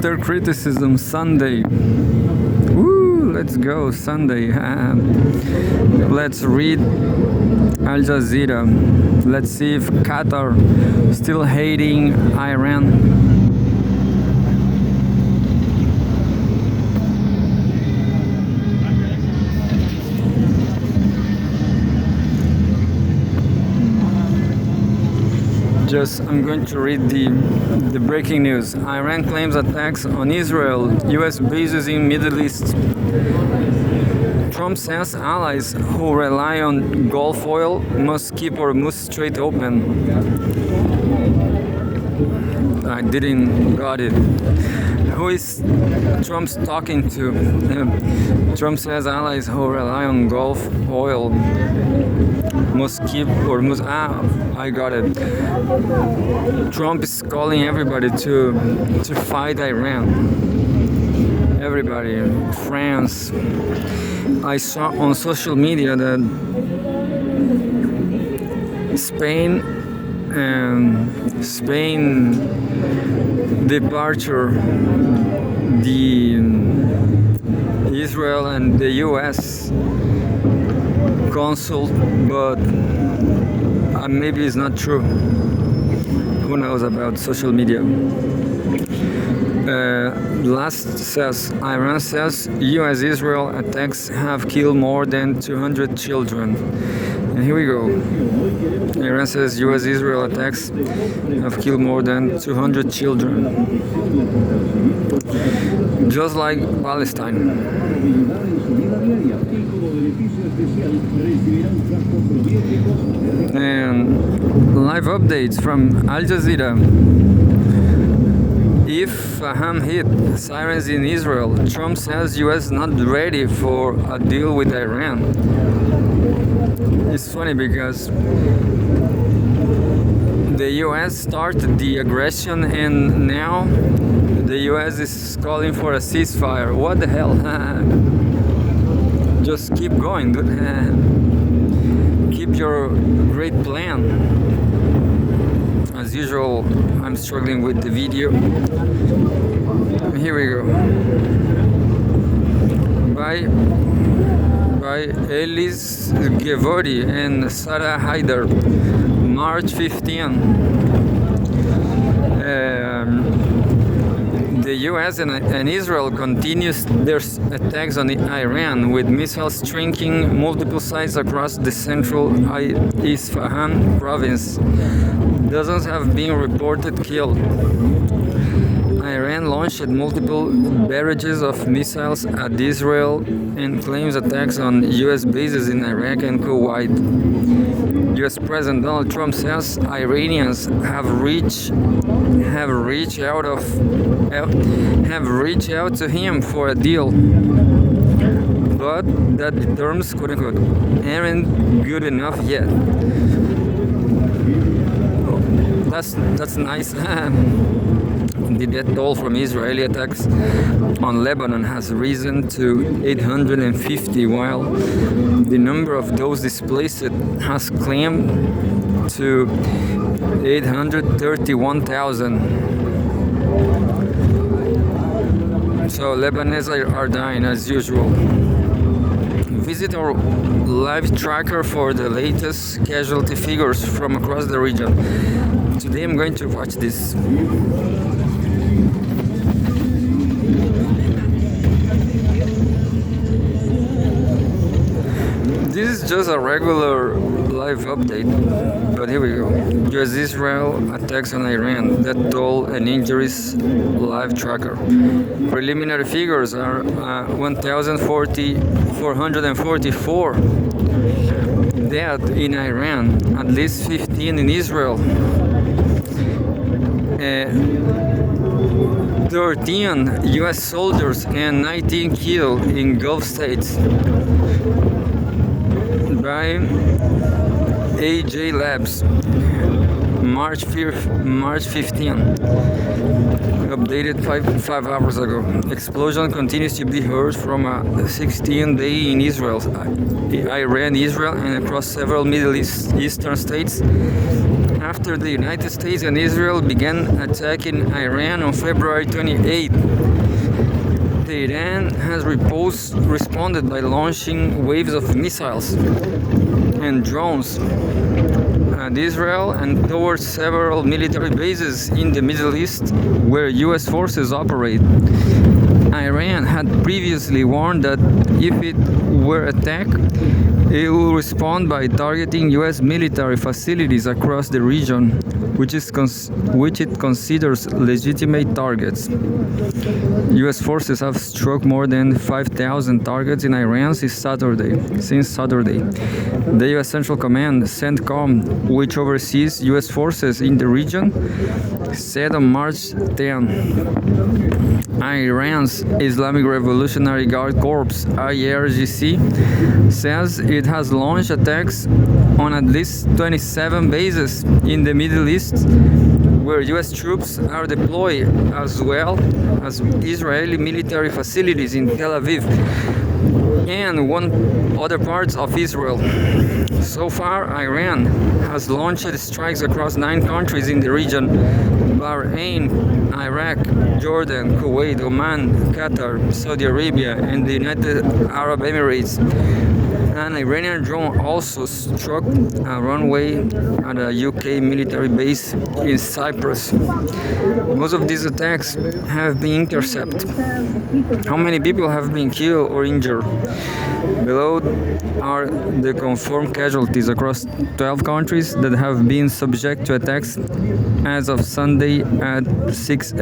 After criticism, Sunday. Woo! Let's go, Sunday. Let's read Al Jazeera. Let's see if Qatar still hating Iran. I'm going to read the breaking news. Iran claims attacks on Israel, US bases in Middle East. Trump says allies who rely on Gulf oil must keep Hormuz Strait open. I didn't got it. Who is Trump's talking to? Trump says allies who rely on Gulf oil must keep Hormuz. I got it. Trump is calling everybody to fight Iran. Everybody, France. I saw on social media that Spain departure the Israel and the US consul, but maybe it's not true. Who knows about social media? Iran says US-Israel attacks have killed more than 200 children. And here we go. Iran says US-Israel attacks have killed more than 200 children. Just like Palestine. And live updates from Al Jazeera. If Faham hit sirens in Israel, Trump says US not ready for a deal with Iran. It's funny because the US started the aggression and now the US is calling for a ceasefire. What the hell? Just keep going, dude. Keep your great plan. As usual, I'm struggling with the video. Here we go. By Elis Gevori and Sarah Haider, March 15. The US and Israel continues their attacks on Iran with missiles striking multiple sites across the central Isfahan province. Dozens have been reported killed. Iran launched multiple barrages of missiles at Israel and claims attacks on US bases in Iraq and Kuwait. US President Donald Trump says Iranians have reached out to him for a deal, but that the terms "quote unquote" aren't good enough yet. That's nice. The death toll from Israeli attacks on Lebanon has risen to 850, while the number of those displaced has climbed to 831,000. So Lebanese are dying as usual. Visit our live tracker for the latest casualty figures from across the region. Today I'm going to watch this. This is just a regular live update, but here we go. US-Israel attacks on Iran, death toll and injuries live tracker. Preliminary figures are 1,444 dead in Iran, at least 15 in Israel. 13 US soldiers and 19 killed in Gulf states by AJ Labs, March 15, updated five hours ago. Explosion continues to be heard from a 16-day in Israel, Iran, Israel, and across several Middle Eastern states after the United States and Israel began attacking Iran on February 28. Iran has responded by launching waves of missiles and drones at Israel and towards several military bases in the Middle East where US forces operate. Iran had previously warned that if it were attacked, it will respond by targeting US military facilities across the region, which it considers legitimate targets. US forces have struck more than 5,000 targets in Iran since Saturday. The US Central Command, CENTCOM, which oversees US forces in the region, said on March 10, Iran's Islamic Revolutionary Guard Corps, IRGC, says it has launched attacks on at least 27 bases in the Middle East where US troops are deployed, as well as Israeli military facilities in Tel Aviv and other parts of Israel. So far, Iran has launched strikes across 9 countries in the region: Bahrain, Iraq, Jordan, Kuwait, Oman, Qatar, Saudi Arabia, and the United Arab Emirates. An Iranian drone also struck a runway at a UK military base in Cyprus. Most of these attacks have been intercepted. How many people have been killed or injured? Below are the confirmed casualties across 12 countries that have been subject to attacks as of Sunday at 6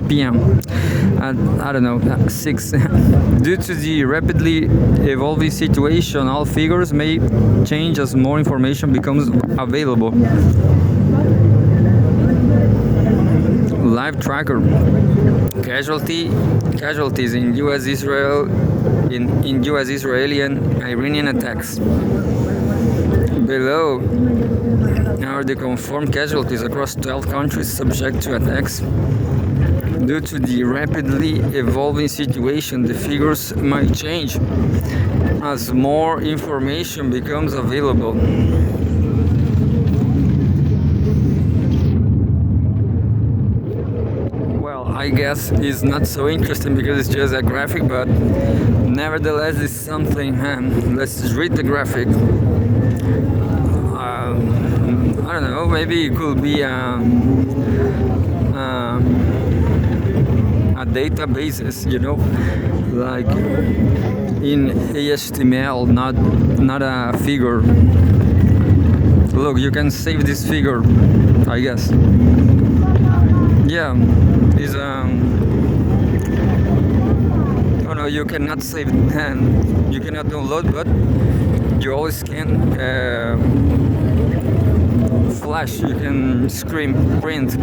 p.m. I don't know, 6. Due to the rapidly evolving situation, all figures may change as more information becomes available. Live tracker. Casualties in US Israeli and Iranian attacks. Below are the confirmed casualties across 12 countries subject to attacks. Due to the rapidly evolving situation, the figures might change as more information becomes available. I guess it's not so interesting because it's just a graphic, but nevertheless it's something. Let's read the graphic. I don't know, maybe it could be a databases, like in HTML, not a figure. Look, you can save this figure, I guess. Yeah, is oh no, you cannot save and you cannot download, but you always can flash, you can print.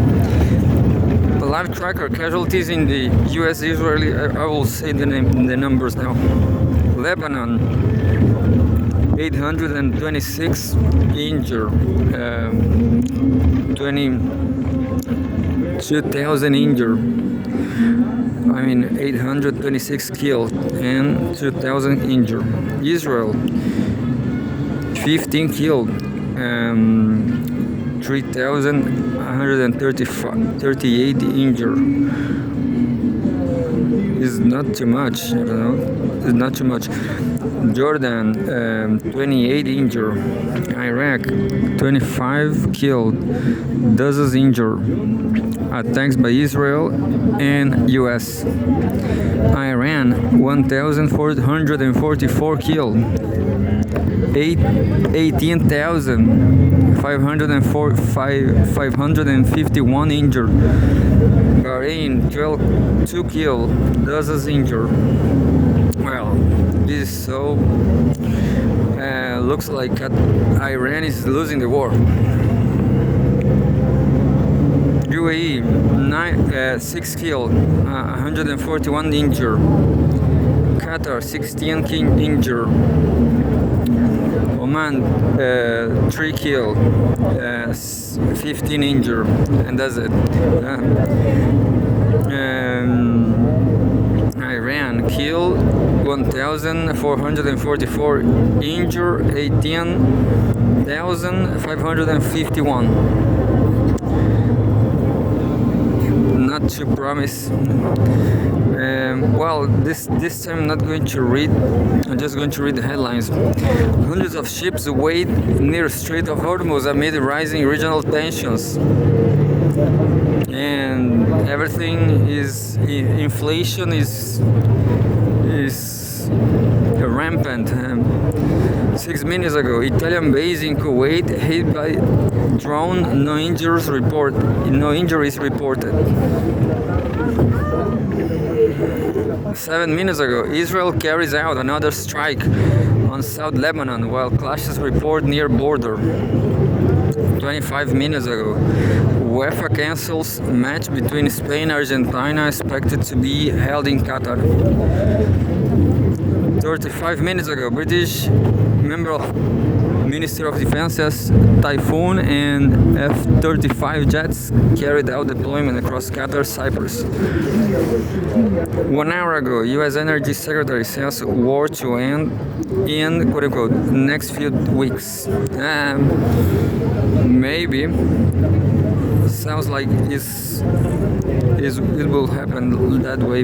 The live tracker casualties in the US Israeli, I will say the numbers now. Lebanon, 826 injured, 22,000 injured. 826 killed and 2,000 injured. Israel, 15 killed, 3,138 injured. Is not too much, It's not too much. Jordan, 28 injured. Iraq, 25 killed, dozens injured. Attacks by Israel and US. Iran, 1,444 killed. 18,551 injured. Bahrain, 2 killed, dozens injured. Well, this is so. Looks like Iran is losing the war. UAE, 6 killed, 141 injured. Qatar, 16 injured. Oman, 3 killed, 15 injured, and that's it. Iran killed 1,000. 3,444, injured 18,551. Not to promise. Well, this time I'm not going to read. I'm just going to read the headlines. Hundreds of ships wait near Strait of Hormuz amid rising regional tensions. And everything is inflation is rampant. 6 minutes ago, Italian base in Kuwait hit by drone. No injuries reported. 7 minutes ago, Israel carries out another strike on South Lebanon while clashes report near border. 25 minutes ago, UEFA cancels match between Spain and Argentina expected to be held in Qatar. 35 minutes ago, British member of Ministry of Defense says Typhoon and F-35 jets carried out deployment across Qatar, Cyprus. 1 hour ago, U.S. Energy Secretary says war to end in quote-unquote next few weeks. Maybe. Sounds like it will happen that way.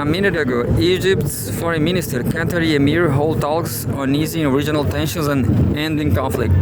A minute ago, Egypt's foreign minister, Qatari Emir, hold talks on easing regional tensions and ending conflict.